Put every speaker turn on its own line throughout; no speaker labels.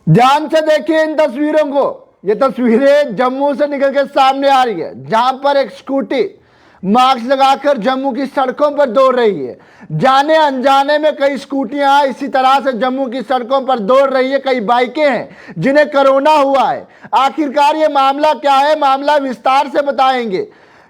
ध्यान से देखिए इन तस्वीरों को। ये तस्वीरें जम्मू से निकल के सामने आ रही है, जहां पर एक स्कूटी मास्क लगाकर जम्मू की सड़कों पर दौड़ रही है। जाने अनजाने में कई स्कूटियां इसी तरह से जम्मू की सड़कों पर दौड़ रही है। कई बाइकें हैं जिन्हें कोरोना हुआ है। आखिरकार ये मामला क्या है, मामला विस्तार से बताएंगे,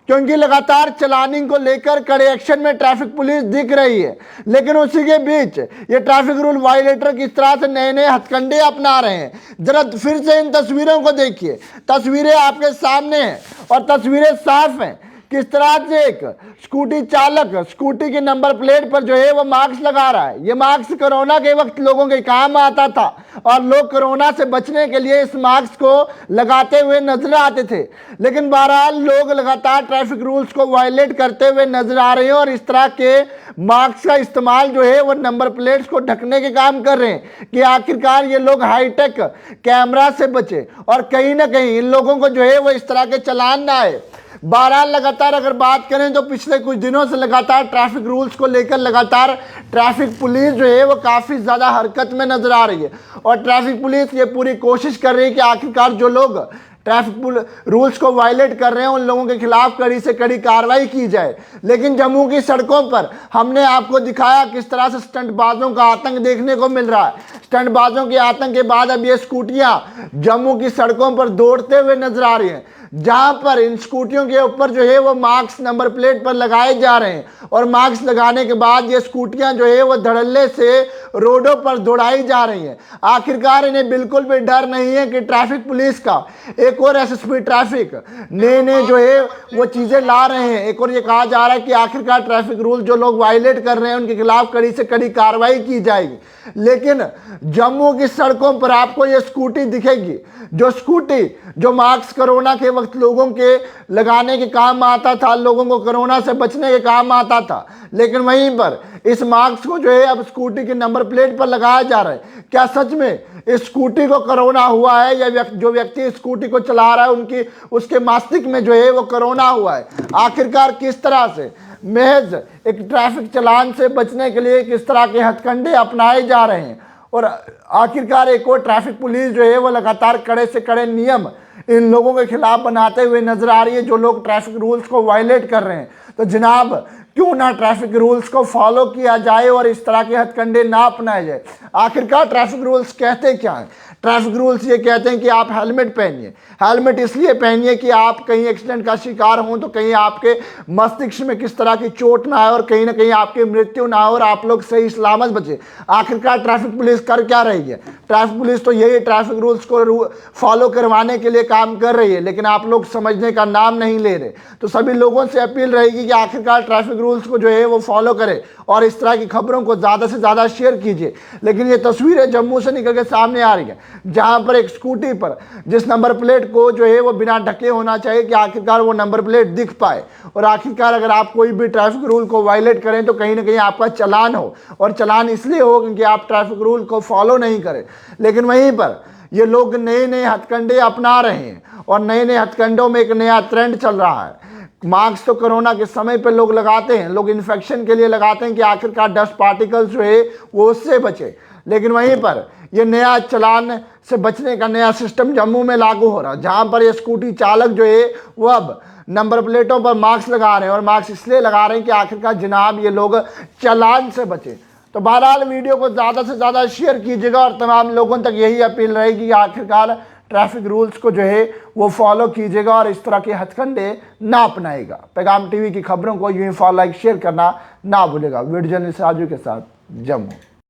क्योंकि लगातार चलानिंग को लेकर कड़े एक्शन में ट्रैफिक पुलिस दिख रही है। लेकिन उसी के बीच ये ट्रैफिक रूल वायलेटर किस तरह से नए नए हथकंडे अपना रहे हैं, जरा फिर से इन तस्वीरों को देखिए। तस्वीरें आपके सामने हैं और तस्वीरें साफ हैं। किस तरह से एक स्कूटी चालक स्कूटी के नंबर प्लेट पर जो है वो मास्क लगा रहा है। ये मास्क कोरोना के वक्त लोगों के काम आता था और लोग कोरोना से बचने के लिए इस मास्क को लगाते हुए नजर आते थे। लेकिन बहरहाल लोग लगातार ट्रैफिक रूल्स को वायलेट करते हुए नजर आ रहे हैं और इस तरह के मास्क का इस्तेमाल जो है वो नंबर प्लेट्स को ढकने के काम कर रहे हैं कि आखिरकार ये लोग हाईटेक कैमरा से बचे और कहीं ना कहीं इन लोगों को जो है वो इस तरह के चालान ना आए। बहरहाल लगातार अगर बात करें तो पिछले कुछ दिनों से लगातार ट्रैफिक रूल्स को लेकर लगातार ट्रैफिक पुलिस जो है वो काफ़ी ज़्यादा हरकत में नजर आ रही है और ट्रैफिक पुलिस ये पूरी कोशिश कर रही है कि आखिरकार जो लोग ट्रैफिक रूल्स को वायलेट कर रहे हैं उन लोगों के खिलाफ कड़ी से कड़ी कार्रवाई की जाए। लेकिन जम्मू की सड़कों पर हमने आपको दिखाया किस तरह से स्टंटबाजों का आतंक देखने को मिल रहा है। स्टंटबाजों के आतंक के बाद अब ये स्कूटियां जम्मू की सड़कों पर दौड़ते हुए नजर आ रही हैं, जहां पर इन स्कूटियों के ऊपर जो है वो मास्क नंबर प्लेट पर लगाए जा रहे हैं और मास्क लगाने के बाद ये स्कूटियां जो है वो धड़ल्ले से रोडों पर दौड़ाई जा रही हैं। आखिरकार इन्हें बिल्कुल भी डर नहीं है कि ट्रैफिक पुलिस का एक और एसएसपी ट्रैफिक नए जो है वो चीजें ला रहे हैं। एक और ये कहा जा रहा है कि आखिरकार ट्रैफिक रूल जो लोग वायलेट कर रहे हैं उनके खिलाफ कड़ी से कड़ी कार्रवाई की जाएगी। लेकिन जम्मू की सड़कों पर आपको ये स्कूटी दिखेगी, जो स्कूटी जो मास्क कोरोना के वक्त लोगों के लगाने के काम आता था, लोगों को कोरोना से बचने के काम आता था। लेकिन वहीं पर इस मास्क को जो है अब स्कूटी के नंबर प्लेट पर लगाया जा रहा है। क्या सच में इस स्कूटी को कोरोना हुआ है या जो व्यक्ति स्कूटी को चला रहा है उसके मस्तिष्क में जो है वो कोरोना हुआ है? आखिरकार किस तरह से महज एक ट्रैफिक चालान से बचने के लिए किस तरह के हथकंडे अपनाए जा रहे हैं और आखिरकार एक और ट्रैफिक पुलिस जो है वो लगातार कड़े से कड़े नियम इन लोगों के खिलाफ बनाते हुए नजर आ रही है जो लोग ट्रैफिक रूल्स को वायलेट कर रहे हैं। तो जनाब क्यों ना ट्रैफिक रूल्स को फॉलो किया जाए और इस तरह के हथकंडे ना अपनाए जाए। आखिरकार ट्रैफिक रूल्स कहते क्या हैं? ट्रैफिक रूल्स ये कहते हैं कि आप हेलमेट पहनिए। हेलमेट इसलिए पहनिए कि आप कहीं एक्सीडेंट का शिकार हों तो कहीं आपके मस्तिष्क में किस तरह की चोट ना आए और कहीं ना कहीं आपकी मृत्यु ना हो और आप लोग सही सलामत बचे। आखिरकार ट्रैफिक पुलिस कर क्या रही है? ट्रैफिक पुलिस तो यही ट्रैफिक रूल्स को फॉलो करवाने के लिए काम कर रही है, लेकिन आप लोग समझने का नाम नहीं ले रहे। तो सभी लोगों से अपील रहेगी कि आखिरकार ट्रैफिक रूल्स को जो है वो फॉलो करें और इस तरह की खबरों को ज़्यादा से ज़्यादा शेयर कीजिए। लेकिन ये तस्वीरें जम्मू से निकल के सामने आ रही है, जहां पर एक स्कूटी पर जिस नंबर प्लेट को जो है वो बिना ढके होना चाहिए कि आखिरकार वो नंबर प्लेट दिख पाए और आखिरकार अगर आप कोई भी ट्रैफिक रूल को वायलेट करें तो कहीं ना कहीं आपका चालान हो और चालान इसलिए हो क्योंकि आप ट्रैफिक रूल को फॉलो नहीं करें। लेकिन वहीं पर ये लोग नए नए हथकंडे अपना रहे हैं और नए नए हथकंडों में एक नया ट्रेंड चल रहा है। मास्क तो कोरोना के समय पे लोग लगाते हैं, लोग इन्फेक्शन के लिए लगाते हैं कि आखिरकार डस्ट पार्टिकल्स जो है वो उससे बचे। लेकिन वहीं पर ये नया चालान से बचने का नया सिस्टम जम्मू में लागू हो रहा है, जहां पर ये स्कूटी चालक जो है वो अब नंबर प्लेटों पर मास्क लगा रहे हैं और मास्क इसलिए लगा रहे हैं कि आखिरकार जनाब ये लोग चालान से बचे। तो बहरहाल वीडियो को ज़्यादा से ज़्यादा शेयर कीजिएगा और तमाम लोगों तक यही अपील रहेगी कि आखिरकार ट्रैफिक रूल्स को जो है वो फॉलो कीजिएगा और इस तरह के हथकंडे ना अपनाएगा। पैगाम टीवी की खबरों को यूं ही फॉलो लाइक शेयर करना ना भूलेगा। वीडियो जर्नलिस्ट राजू के साथ, जम्मू।